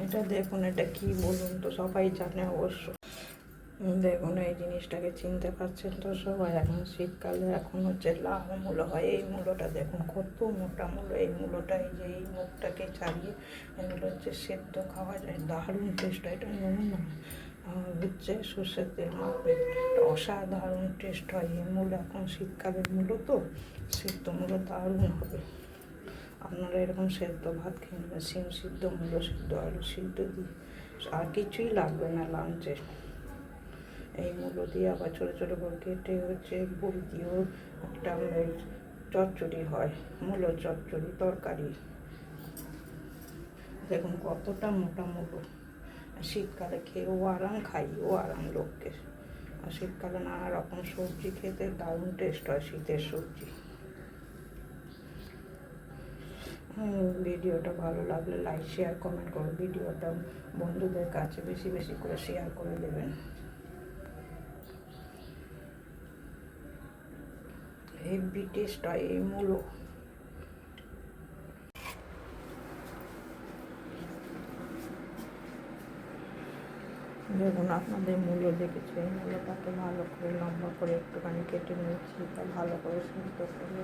এটা দেখুন, এটা কি বলুন তো, সবাই জানে অবশ্য। দেখুন এই জিনিসটাকে চিনতে পারছেন তো সবাই? এখন শীতকালে এখন হচ্ছে লাল মূলো হয়। এই মূলোটা দেখুন কত মোটা মূলো। এই মূলোটা এই যে এই মুখটাকে ছাড়িয়ে এগুলো হচ্ছে সেদ্ধ খাওয়া যায়, দারুণ টেস্ট হয়। এটা নুন না হচ্ছে সর্ষের তেল মাখবে, অসাধারণ টেস্ট হয় এই মূলো। এখন শীতকালের মূলো তো, সেদ্ধ মূলো দারুণ হবে। আপনারা এরকম সেদ্ধ ভাত খেয়ে নেবেন, সিম সিদ্ধ, মূলো সিদ্ধ, আলু সিদ্ধ দিয়ে, আর কিছুই লাগবে না লাঞ্চে। এই মূলো দিয়ে আবার ছোটো ছোটো করে কেটে হচ্ছে বড়ি দিয়েও একটা চচ্চড়ি হয়, মূলো চচ্চড়ি তরকারি। দেখুন কতটা মোটা মূলো। শীতকালে খেয়ে ও আরাম, খাইও আরাম লোককে। আর শীতকালে নানা রকম সবজি খেতে দারুণ টেস্ট হয়, শীতের সবজি। ভিডিওটা ভালো লাগলে লাইক শেয়ার কমেন্ট করো। ভিডিওটা বন্ধুদের কাছে বেশি বেশি করে শেয়ার করে দেবেন। হেভি টেস্ট হয় এই মূলো। দেখুন আপনাদের মূলো দেখেছি, এই মূলোটাকে ভালো করে লম্বা করে একটুখানি কেটে নিয়েছি, তা ভালো করে সেদ্ধ করে,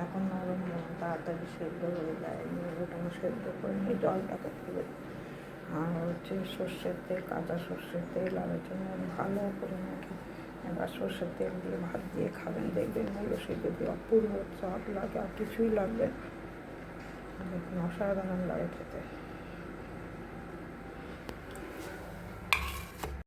এখন নরম তাড়াতাড়ি সেদ্ধ হয়ে যায়। এই মূলোটা আমি সেদ্ধ করে নিয়ে জলটাকে ফেলে, আর হচ্ছে সর্ষের তেল, কাঁচা সর্ষের তেল আর হচ্ছে নুন ভালো করে মেখে এবার সর্ষের তেল দিয়ে ভাত দিয়ে খাবেন, দেখবেন মূলো সেদ্ধ দিয়ে অপূর্ব স্বাদ লাগে, আর কিছুই লাগবে না। দেখুন অসাধারণ লাগে খেতে।